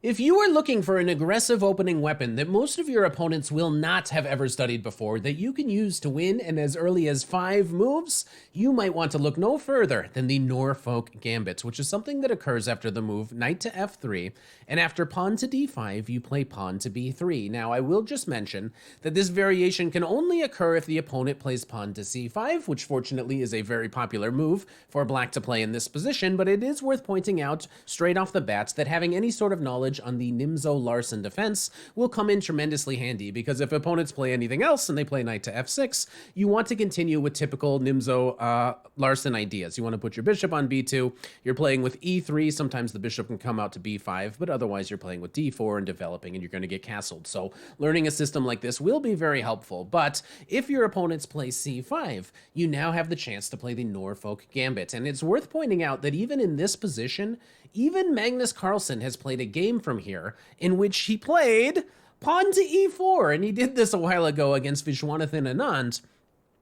If you are looking for an aggressive opening weapon that most of your opponents will not have ever studied before that you can use to win in as early as 5 moves, you might want to look no further than the Norfolk Gambit, which is something that occurs after the move knight to f3, and after pawn to d5, you play pawn to b3. Now, I will just mention that this variation can only occur if the opponent plays pawn to c5, which fortunately is a very popular move for black to play in this position, but it is worth pointing out straight off the bat that having any sort of knowledge on the Nimzo-Larsen defense will come in tremendously handy, because if opponents play anything else and they play knight to f6, you want to continue with typical Nimzo-Larsen ideas. You want to put your bishop on b2, you're playing with e3, sometimes the bishop can come out to b5, but otherwise you're playing with d4 and developing, and you're going to get castled. So learning a system like this will be very helpful, but if your opponents play c5, you now have the chance to play the Norfolk Gambit, and it's worth pointing out that even in this position, even Magnus Carlsen has played a game from here in which he played pawn to e4, and he did this a while ago against Vishwanathan Anand.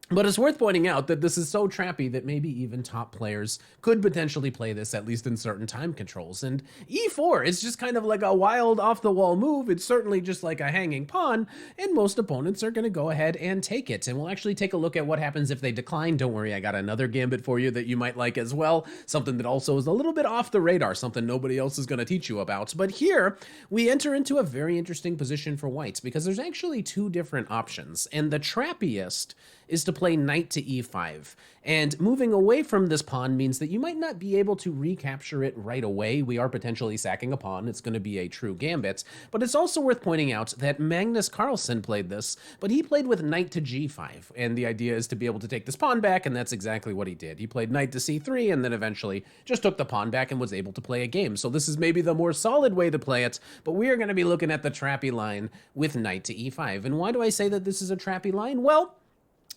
But it's worth pointing out that this is so trappy that maybe even top players could potentially play this, at least in certain time controls. And e4 is just kind of like a wild off-the-wall move. It's certainly just like a hanging pawn, and most opponents are going to go ahead and take it. And we'll actually take a look at what happens if they decline. Don't worry, I got another gambit for you that you might like as well. Something that also is a little bit off the radar, something nobody else is going to teach you about. But here, we enter into a very interesting position for whites, because there's actually two different options. And the trappiest is to play knight to e5. And moving away from this pawn means that you might not be able to recapture it right away. We are potentially sacking a pawn. It's going to be a true gambit. But it's also worth pointing out that Magnus Carlsen played this, but he played with knight to g5. And the idea is to be able to take this pawn back, and that's exactly what he did. He played knight to c3, and then eventually just took the pawn back and was able to play a game. So this is maybe the more solid way to play it, but we are going to be looking at the trappy line with knight to e5. And why do I say that this is a trappy line? Well,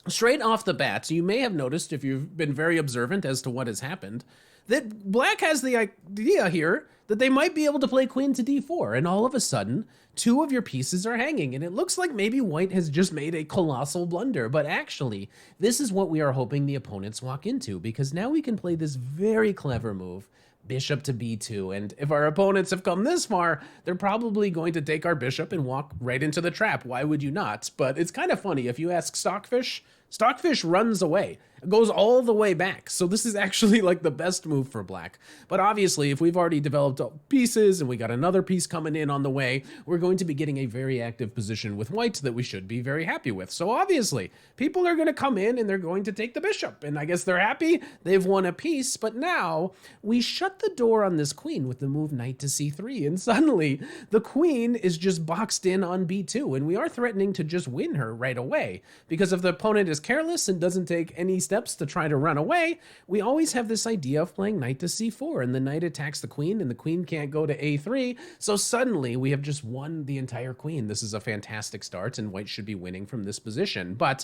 straight off the bat, you may have noticed, if you've been very observant as to what has happened, that black has the idea here that they might be able to play queen to d4, and all of a sudden, two of your pieces are hanging, and it looks like maybe white has just made a colossal blunder, but actually, this is what we are hoping the opponents walk into, because now we can play this very clever move, bishop to b2, and if our opponents have come this far, they're probably going to take our bishop and walk right into the trap. Why would you not? But it's kind of funny. If you ask Stockfish, Stockfish runs away. It goes all the way back. So this is actually like the best move for black. But obviously, if we've already developed pieces and we got another piece coming in on the way, we're going to be getting a very active position with white that we should be very happy with. So obviously, people are going to come in and they're going to take the bishop. And I guess they're happy. They've won a piece. But now we shut the door on this queen with the move knight to c3. And suddenly the queen is just boxed in on b2. And we are threatening to just win her right away. Because if the opponent is careless and doesn't take any steps to try to run away, we always have this idea of playing knight to c4, and the knight attacks the queen, and the queen can't go to a3, so suddenly we have just won the entire queen. This is a fantastic start, and white should be winning from this position. But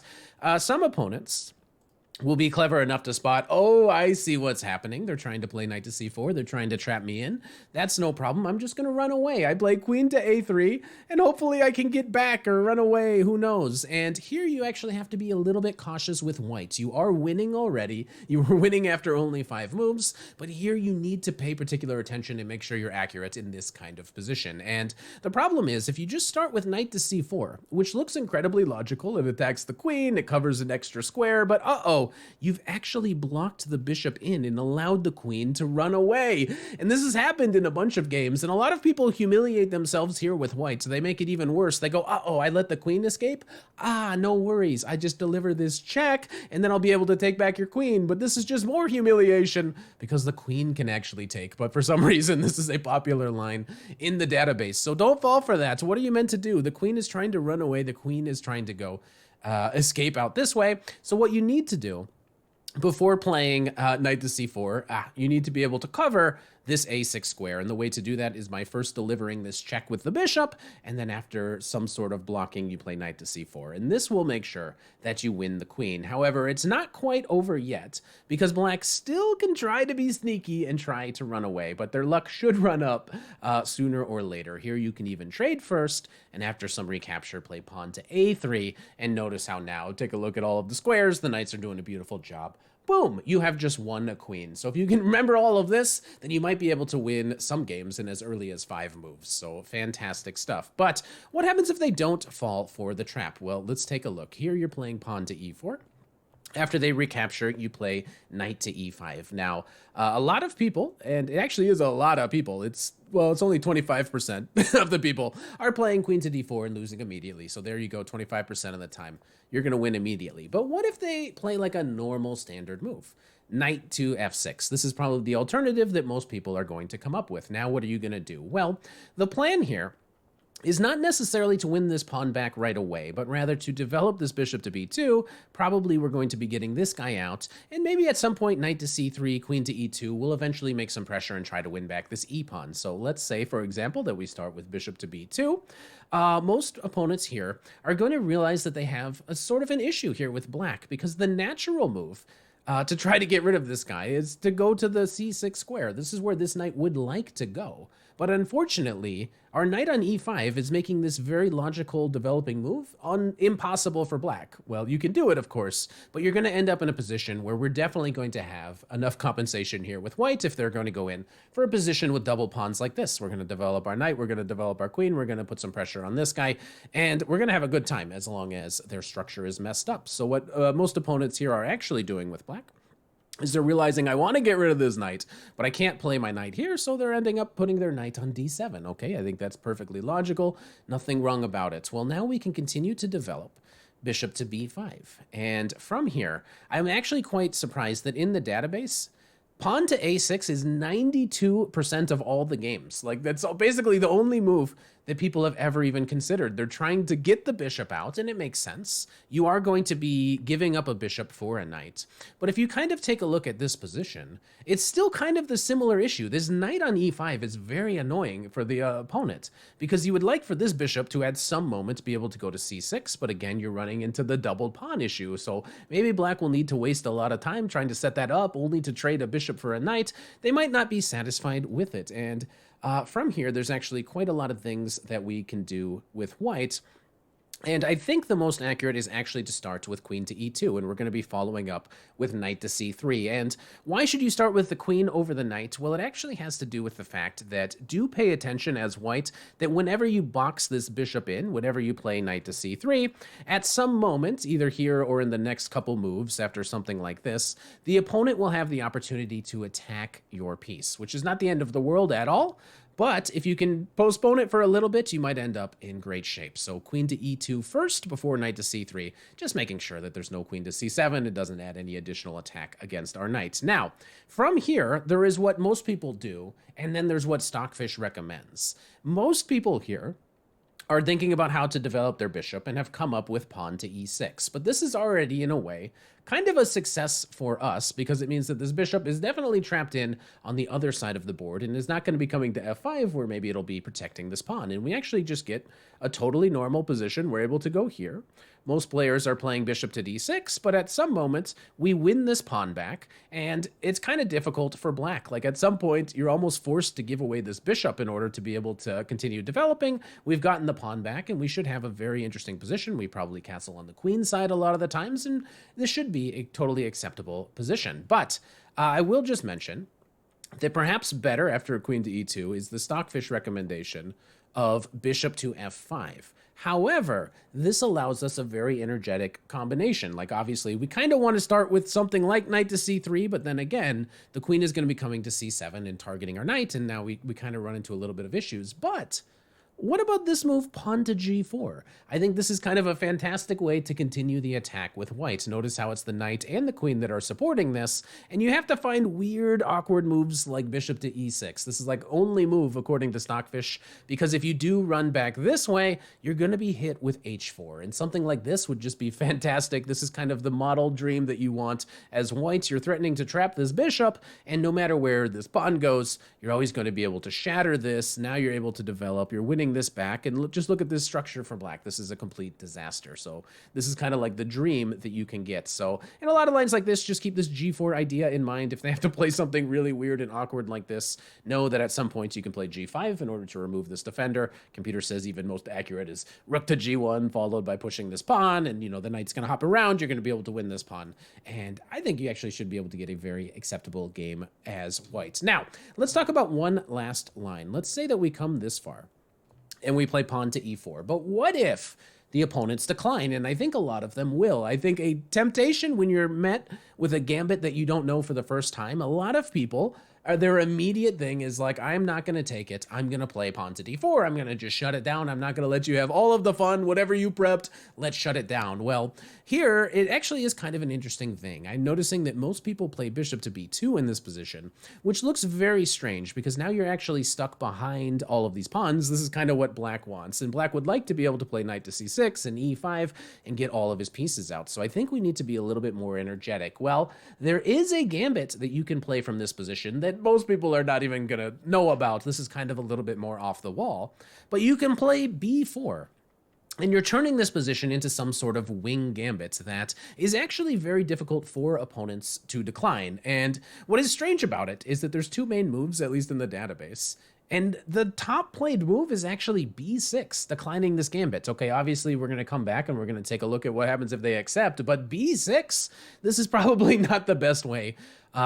some opponents will be clever enough to spot, oh, I see what's happening. They're trying to play knight to c4. They're trying to trap me in. That's no problem. I'm just going to run away. I play queen to a3, and hopefully I can get back or run away. Who knows? And here you actually have to be a little bit cautious with white. You are winning already. You were winning after only 5 moves, but here you need to pay particular attention and make sure you're accurate in this kind of position. And the problem is, if you just start with knight to c4, which looks incredibly logical, it attacks the queen, it covers an extra square, but you've actually blocked the bishop in and allowed the queen to run away. And this has happened in a bunch of games, and a lot of people humiliate themselves here with white, so they make it even worse. They go, uh-oh, I let the queen escape? Ah, no worries. I just deliver this check, and then I'll be able to take back your queen. But this is just more humiliation, because the queen can actually take. But for some reason, this is a popular line in the database. So don't fall for that. So what are you meant to do? The queen is trying to run away. The queen is trying to go escape out this way. So what you need to do before playing knight to c4, you need to be able to cover this a6 square, and the way to do that is by first delivering this check with the bishop, and then after some sort of blocking, you play knight to c4, and this will make sure that you win the queen. However, it's not quite over yet, because black still can try to be sneaky and try to run away, but their luck should run up sooner or later. Here you can even trade first, and after some recapture, play pawn to a3, and notice how now, take a look at all of the squares, the knights are doing a beautiful job boom, you have just one queen. So if you can remember all of this, then you might be able to win some games in as early as 5 moves. So fantastic stuff. But what happens if they don't fall for the trap? Well, let's take a look. Here you're playing pawn to e4. After they recapture, you play knight to e5. Now, a lot of people, and it actually is a lot of people, it's only 25% of the people are playing queen to d4 and losing immediately. So there you go, 25% of the time, you're going to win immediately. But what if they play like a normal standard move? Knight to f6. This is probably the alternative that most people are going to come up with. Now, what are you going to do? Well, the plan here is not necessarily to win this pawn back right away, but rather to develop this bishop to b2. Probably we're going to be getting this guy out, and maybe at some point knight to c3, queen to e2 will eventually make some pressure and try to win back this e-pawn. So let's say, for example, that we start with bishop to b2. Most opponents here are going to realize that they have a sort of an issue here with black, because the natural move to try to get rid of this guy is to go to the c6 square. This is where this knight would like to go. But unfortunately, our knight on e5 is making this very logical developing move impossible for black. Well, you can do it, of course, but you're going to end up in a position where we're definitely going to have enough compensation here with white if they're going to go in for a position with double pawns like this. We're going to develop our knight, we're going to develop our queen, we're going to put some pressure on this guy, and we're going to have a good time as long as their structure is messed up. So what most opponents here are actually doing with black is they're realizing, I want to get rid of this knight, but I can't play my knight here, so they're ending up putting their knight on d7. Okay, I think that's perfectly logical. Nothing wrong about it. Well, now we can continue to develop bishop to b5. And from here, I'm actually quite surprised that in the database, pawn to a6 is 92% of all the games. Like, that's basically the only move that people have ever even considered. They're trying to get the bishop out, and it makes sense. You are going to be giving up a bishop for a knight. But if you kind of take a look at this position, it's still kind of the similar issue. This knight on e5 is very annoying for the opponent, because you would like for this bishop to at some moment be able to go to c6, but again, you're running into the double pawn issue. So maybe black will need to waste a lot of time trying to set that up, only to trade a bishop for a knight. They might not be satisfied with it. And from here, there's actually quite a lot of things that we can do with white. And I think the most accurate is actually to start with queen to e2, and we're going to be following up with knight to c3. And why should you start with the queen over the knight? Well, it actually has to do with the fact that do pay attention as white that whenever you box this bishop in, whenever you play knight to c3, at some moment, either here or in the next couple moves after something like this, the opponent will have the opportunity to attack your piece, which is not the end of the world at all. But if you can postpone it for a little bit, you might end up in great shape. So queen to e2 first before knight to c3, just making sure that there's no queen to c7. It doesn't add any additional attack against our knights. Now, from here, there is what most people do, and then there's what Stockfish recommends. Most people here are thinking about how to develop their bishop and have come up with pawn to e6. But this is already, in a way, kind of a success for us, because it means that this bishop is definitely trapped in on the other side of the board and is not going to be coming to f5, where maybe it'll be protecting this pawn. And we actually just get a totally normal position. We're able to go here. Most players are playing bishop to d6, but at some moments, we win this pawn back, and it's kind of difficult for black. Like, at some point, you're almost forced to give away this bishop in order to be able to continue developing. We've gotten the pawn back, and we should have a very interesting position. We probably castle on the queen side a lot of the times, and this should be a totally acceptable position. But I will just mention that perhaps better after a queen to e2 is the Stockfish recommendation of bishop to f5. However, this allows us a very energetic combination. Like, obviously, we kind of want to start with something like knight to c3, but then again, the queen is going to be coming to c7 and targeting our knight, and now we kind of run into a little bit of issues. But what about this move, pawn to g4? I think this is kind of a fantastic way to continue the attack with white. Notice how it's the knight and the queen that are supporting this, and you have to find weird, awkward moves like bishop to e6. This is like only move according to Stockfish, because if you do run back this way, you're going to be hit with h4, and something like this would just be fantastic. This is kind of the model dream that you want as whites. You're threatening to trap this bishop, and no matter where this pawn goes, you're always going to be able to shatter this. Now you're able to develop. You're winning winning this back. And just look at this structure for black. This is a complete disaster. So this is kind of like the dream that you can get. So in a lot of lines like this, just keep this G4 idea in mind. If they have to play something really weird and awkward like this, know that at some point you can play G5 in order to remove this defender. Computer says even most accurate is rook to G1, followed by pushing this pawn. And, the knight's going to hop around. You're going to be able to win this pawn. And I think you actually should be able to get a very acceptable game as white. Now, let's talk about one last line. Let's say that we come this far and we play pawn to E4. But what if the opponents decline? And I think a lot of them will. I think a temptation when you're met with a gambit that you don't know for the first time, a lot of people, their immediate thing is like, I'm not going to take it. I'm going to play pawn to D4. I'm going to just shut it down. I'm not going to let you have all of the fun, whatever you prepped. Let's shut it down. Well, here, it actually is kind of an interesting thing. I'm noticing that most people play bishop to B2 in this position, which looks very strange because now you're actually stuck behind all of these pawns. This is kind of what black wants. And black would like to be able to play knight to C6 and E5 and get all of his pieces out. So I think we need to be a little bit more energetic. Well, there is a gambit that you can play from this position that most people are not even going to know about. This is kind of a little bit more off the wall, but you can play B4. And you're turning this position into some sort of wing gambit that is actually very difficult for opponents to decline. And what is strange about it is that there's two main moves, at least in the database. And the top played move is actually B6, declining this gambit. Okay, obviously we're going to come back and we're going to take a look at what happens if they accept, but B6, this is probably not the best way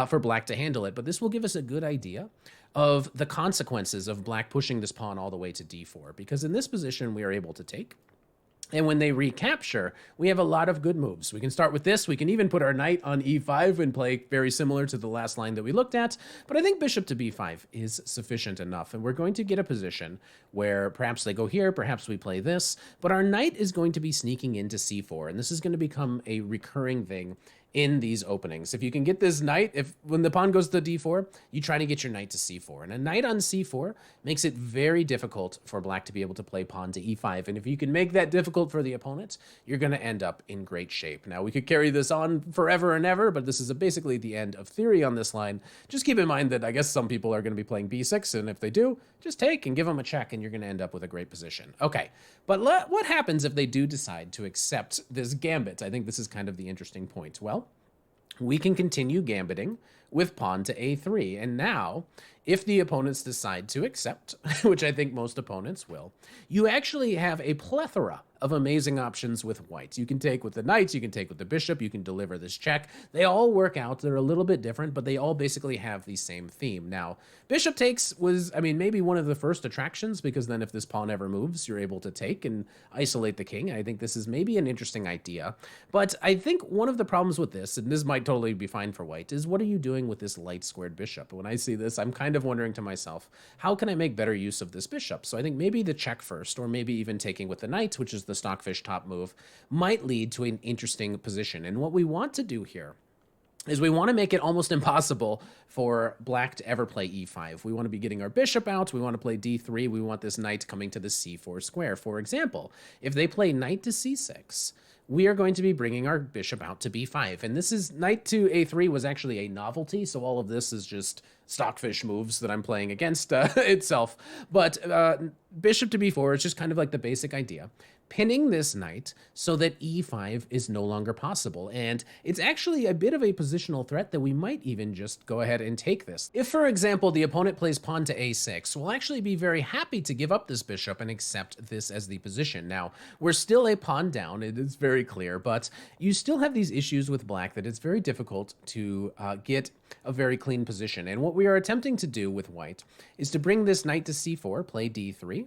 for black to handle it, but this will give us a good idea of the consequences of black pushing this pawn all the way to D4, because in this position we are able to take. And when they recapture, we have a lot of good moves. We can start with this. We can even put our knight on E5 and play very similar to the last line that we looked at. But I think bishop to B5 is sufficient enough. And we're going to get a position where perhaps they go here, perhaps we play this. But our knight is going to be sneaking into C4. And this is going to become a recurring thing in these openings. If you can get this knight, when the pawn goes to D4, you try to get your knight to C4. And a knight on C4 makes it very difficult for black to be able to play pawn to E5. And if you can make that difficult for the opponent, you're going to end up in great shape. Now, we could carry this on forever and ever, but this is basically the end of theory on this line. Just keep in mind that I guess some people are going to be playing B6, and if they do, just take and give them a check, and you're going to end up with a great position. Okay, but what happens if they do decide to accept this gambit? I think this is kind of the interesting point. Well, we can continue gambiting with pawn to A3. And now, if the opponents decide to accept, which I think most opponents will, you actually have a plethora of amazing options with white. You can take with the knights, you can take with the bishop, you can deliver this check. They all work out. They're a little bit different, but they all basically have the same theme. Now, bishop takes was, maybe one of the first attractions, because then if this pawn ever moves, you're able to take and isolate the king. I think this is maybe an interesting idea. But I think one of the problems with this, and this might totally be fine for white, is what are you doing with this light squared bishop? When I see this, I'm kind of wondering to myself, how can I make better use of this bishop? So I think maybe the check first, or maybe even taking with the knight, which is the stockfish top move, might lead to an interesting position. And what we want to do here is we want to make it almost impossible for black to ever play E5. We want to be getting our bishop out. We want to play D3. We want this knight coming to the C4 square. For example, if they play knight to C6, we are going to be bringing our bishop out to B5. And this is knight to A3 was actually a novelty, so all of this is just stockfish moves that I'm playing against itself. But bishop to B4 is just kind of like the basic idea. Pinning this knight so that E5 is no longer possible. And it's actually a bit of a positional threat that we might even just go ahead and take this. If, for example, the opponent plays pawn to A6, we'll actually be very happy to give up this bishop and accept this as the position. Now, we're still a pawn down, it is very clear, but you still have these issues with black that it's very difficult to get a very clean position. And what we are attempting to do with white is to bring this knight to C4, play D3,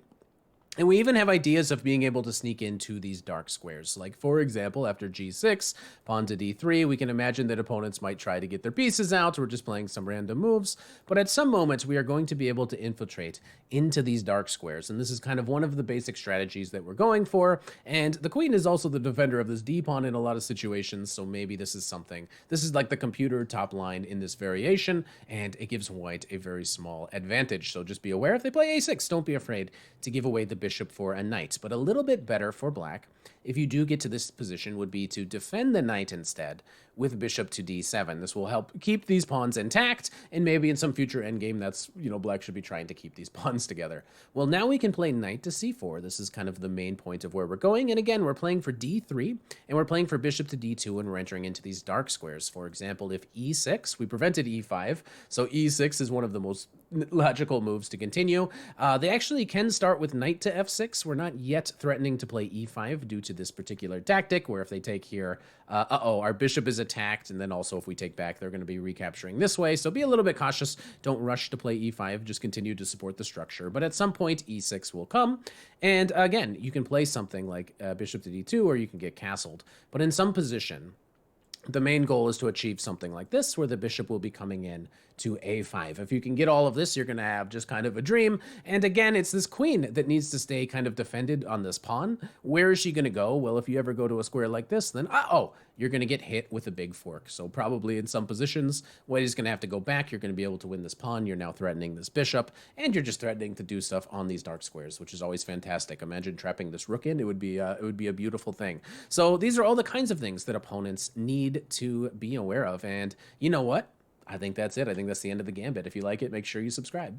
and we even have ideas of being able to sneak into these dark squares. Like, for example, after G6, pawn to D3, we can imagine that opponents might try to get their pieces out. We're just playing some random moves. But at some moments, we are going to be able to infiltrate into these dark squares. And this is kind of one of the basic strategies that we're going for. And the queen is also the defender of this D-pawn in a lot of situations. So maybe this is something. This is like the computer top line in this variation. And it gives white a very small advantage. So just be aware if they play A6, don't be afraid to give away the bishop for a knight. But a little bit better for black if you do get to this position, would be to defend the knight instead with bishop to d7. This will help keep these pawns intact, and maybe in some future endgame, that's, black should be trying to keep these pawns together. Well, now we can play knight to c4. This is kind of the main point of where we're going, and again, we're playing for d3, and we're playing for bishop to d2, and we're entering into these dark squares. For example, if e6, we prevented e5, so e6 is one of the most logical moves to continue. They actually can start with knight to f6. We're not yet threatening to play e5 due to this particular tactic, where if they take here, our bishop is attacked, and then also if we take back, they're going to be recapturing this way. So be a little bit cautious. Don't rush to play e5. Just continue to support the structure. But at some point, e6 will come. And again, you can play something like bishop to d2, or you can get castled. But in some position, the main goal is to achieve something like this, where the bishop will be coming in to a5. If you can get all of this, you're going to have just kind of a dream. And again, it's this queen that needs to stay kind of defended on this pawn. Where is she going to go? Well, if you ever go to a square like this, then, you're going to get hit with a big fork. So probably in some positions, white is going to have to go back. You're going to be able to win this pawn. You're now threatening this bishop, and you're just threatening to do stuff on these dark squares, which is always fantastic. Imagine trapping this rook in. It would be a beautiful thing. So these are all the kinds of things that opponents need to be aware of. And you know what? I think that's it. I think that's the end of the gambit. If you like it, make sure you subscribe.